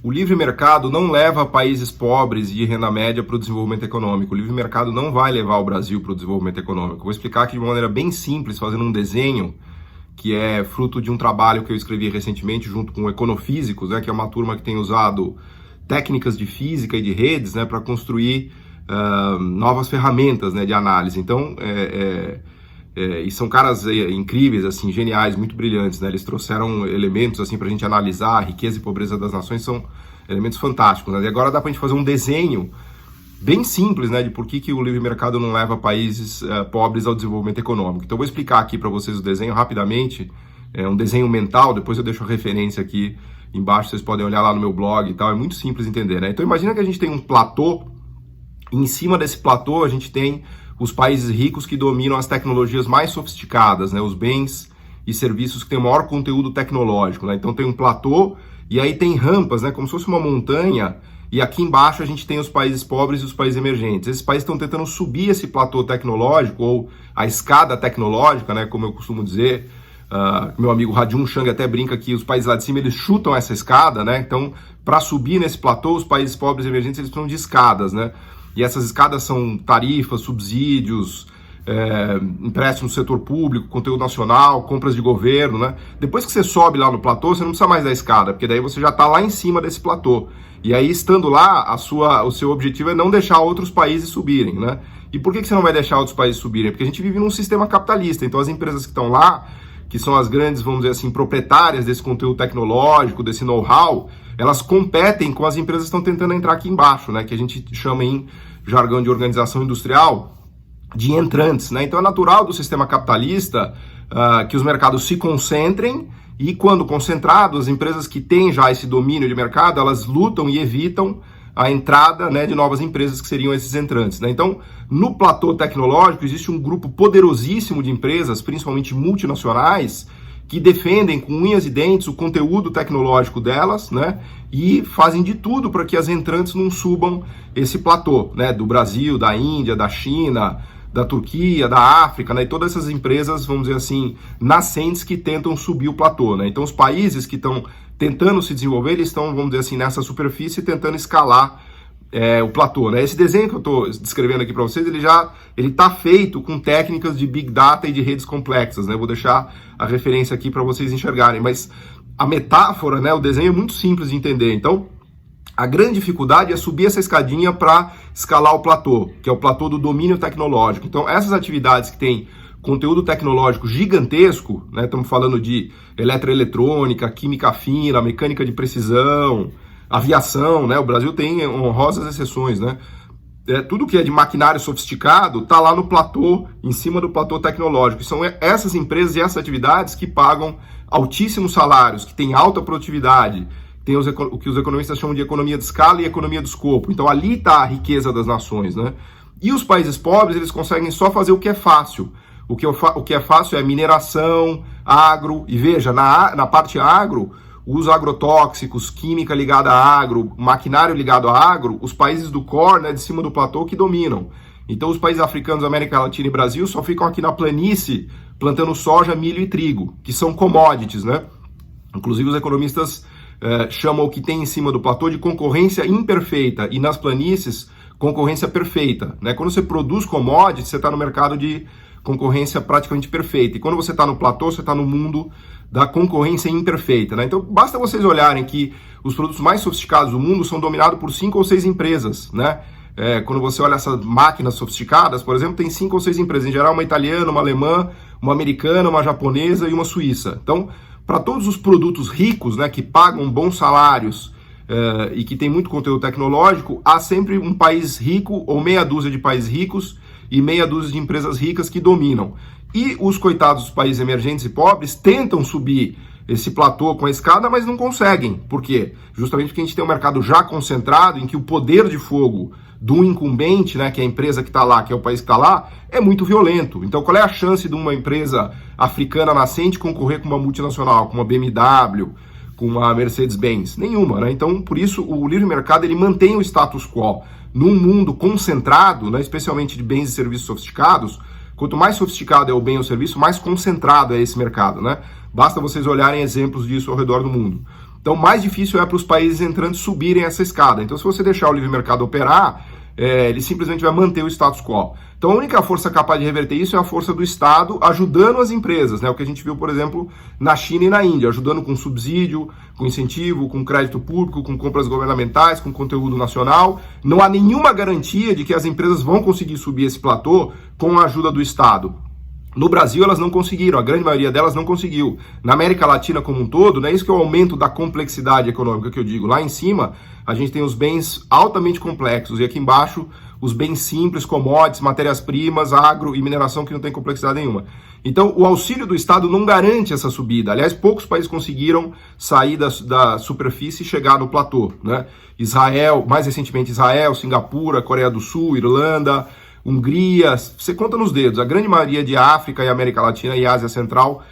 O livre mercado não leva países pobres e de renda média para o desenvolvimento econômico. O livre mercado não vai levar o Brasil para o desenvolvimento econômico. Vou explicar aqui de uma maneira bem simples, fazendo um desenho que é fruto de um trabalho que eu escrevi recentemente junto com econofísicos, né, que é uma turma que tem usado técnicas de física e de redes, né, para construir novas ferramentas, né, de análise. Então, e são caras incríveis, assim, geniais, muito brilhantes, né? Eles trouxeram elementos assim para a gente analisar a riqueza e pobreza das nações, são elementos fantásticos, né? E agora dá para a gente fazer um desenho bem simples, né, de por que o livre mercado não leva países pobres ao desenvolvimento econômico. Então eu vou explicar aqui para vocês o desenho rapidamente, um desenho mental, depois eu deixo a referência aqui embaixo, vocês podem olhar lá no meu blog e tal, é muito simples entender, né? Então imagina que a gente tem um platô, e em cima desse platô a gente tem os países ricos que dominam as tecnologias mais sofisticadas, né, os bens e serviços que têm o maior conteúdo tecnológico, né? Então tem um platô e aí tem rampas, né, como se fosse uma montanha, e aqui embaixo a gente tem os países pobres e os países emergentes. Esses países estão tentando subir esse platô tecnológico, ou a escada tecnológica, né, como eu costumo dizer. Meu amigo Radium Chang até brinca que os países lá de cima eles chutam essa escada, né? Então, para subir nesse platô, os países pobres e emergentes eles precisam de escadas, né? E essas escadas são tarifas, subsídios, empréstimos do setor público, conteúdo nacional, compras de governo, né? Depois que você sobe lá no platô, você não precisa mais da escada, porque daí você já está lá em cima desse platô. E aí, estando lá, o seu objetivo é não deixar outros países subirem, né? E por que você não vai deixar outros países subirem? Porque a gente vive num sistema capitalista, então as empresas que estão lá, que são as grandes, vamos dizer assim, proprietárias desse conteúdo tecnológico, desse know-how, elas competem com as empresas que estão tentando entrar aqui embaixo, né? Que a gente chama em jargão de organização industrial de entrantes, né? Então é natural do sistema capitalista que os mercados se concentrem e quando concentrados, as empresas que têm já esse domínio de mercado, elas lutam e evitam a entrada, né, de novas empresas que seriam esses entrantes, né? Então, no platô tecnológico existe um grupo poderosíssimo de empresas, principalmente multinacionais, que defendem com unhas e dentes o conteúdo tecnológico delas, né, e fazem de tudo para que as entrantes não subam esse platô, né, do Brasil, da Índia, da China, da Turquia, da África, né, e todas essas empresas, vamos dizer assim, nascentes que tentam subir o platô, né? Então os países que estão tentando se desenvolver, eles estão, vamos dizer assim, nessa superfície tentando escalar o platô, né? Esse desenho que eu estou descrevendo aqui para vocês, ele está feito com técnicas de Big Data e de redes complexas, né? Eu vou deixar a referência aqui para vocês enxergarem, mas a metáfora, né, o desenho é muito simples de entender. Então, a grande dificuldade é subir essa escadinha para escalar o platô, que é o platô do domínio tecnológico. Então, essas atividades que têm conteúdo tecnológico gigantesco, né, estamos falando de eletroeletrônica, química fina, mecânica de precisão, aviação, né, o Brasil tem honrosas exceções, né, tudo que é de maquinário sofisticado está lá no platô, em cima do platô tecnológico. São essas empresas e essas atividades que pagam altíssimos salários, que têm alta produtividade, tem o que os economistas chamam de economia de escala e economia do escopo. Então ali está a riqueza das nações, né? E os países pobres, eles conseguem só fazer o que é fácil. O que é fácil é mineração, agro, e veja, na parte agro, os agrotóxicos, química ligada a agro, maquinário ligado a agro, os países do core, né, de cima do platô, que dominam. Então os países africanos, América Latina e Brasil só ficam aqui na planície plantando soja, milho e trigo, que são commodities, né? Inclusive os economistas chamam o que tem em cima do platô de concorrência imperfeita e nas planícies concorrência perfeita, né? Quando você produz commodities, você está no mercado de concorrência praticamente perfeita, e quando você está no platô, você está no mundo da concorrência imperfeita, né? Então basta vocês olharem que os produtos mais sofisticados do mundo são dominados por 5 ou 6 empresas, né? Quando você olha essas máquinas sofisticadas, por exemplo, tem 5 ou 6 empresas, em geral uma italiana, uma alemã, uma americana, uma japonesa e uma suíça. Então, para todos os produtos ricos, né, que pagam bons salários e que tem muito conteúdo tecnológico, há sempre um país rico ou meia dúzia de países ricos e meia dúzia de empresas ricas que dominam. E os coitados dos países emergentes e pobres tentam subir esse platô com a escada, mas não conseguem. Por quê? Justamente porque a gente tem um mercado já concentrado em que o poder de fogo do incumbente, né, que é a empresa que está lá, que é o país que está lá, é muito violento. Então, qual é a chance de uma empresa africana nascente concorrer com uma multinacional, com uma BMW, com uma Mercedes-Benz? Nenhuma, né? Então, por isso, o livre mercado ele mantém o status quo. Num mundo concentrado, né, especialmente de bens e serviços sofisticados, quanto mais sofisticado é o bem ou o serviço, mais concentrado é esse mercado, né? Basta vocês olharem exemplos disso ao redor do mundo. Então, mais difícil é para os países entrantes subirem essa escada. Então, se você deixar o livre mercado operar, ele simplesmente vai manter o status quo. Então, a única força capaz de reverter isso é a força do Estado ajudando as empresas, né? O que a gente viu, por exemplo, na China e na Índia, ajudando com subsídio, com incentivo, com crédito público, com compras governamentais, com conteúdo nacional. Não há nenhuma garantia de que as empresas vão conseguir subir esse platô com a ajuda do Estado. No Brasil, elas não conseguiram, a grande maioria delas não conseguiu. Na América Latina como um todo, não é isso que é o aumento da complexidade econômica que eu digo. Lá em cima, a gente tem os bens altamente complexos, e aqui embaixo, os bens simples, commodities, matérias-primas, agro e mineração que não tem complexidade nenhuma. Então, o auxílio do Estado não garante essa subida. Aliás, poucos países conseguiram sair da superfície e chegar no platô, né? Israel, mais recentemente Israel, Singapura, Coreia do Sul, Irlanda, Hungria, você conta nos dedos, a grande maioria de África e América Latina e Ásia Central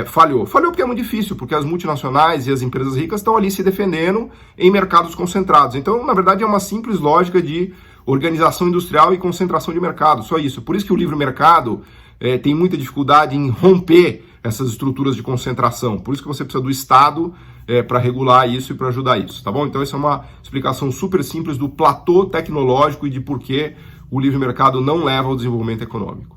falhou. Falhou porque é muito difícil, porque as multinacionais e as empresas ricas estão ali se defendendo em mercados concentrados. Então, na verdade, é uma simples lógica de organização industrial e concentração de mercado, só isso. Por isso que o livre mercado tem muita dificuldade em romper essas estruturas de concentração. Por isso que você precisa do Estado para regular isso e para ajudar isso, tá bom? Então, essa é uma explicação super simples do platô tecnológico e de por que o livre mercado não leva ao desenvolvimento econômico.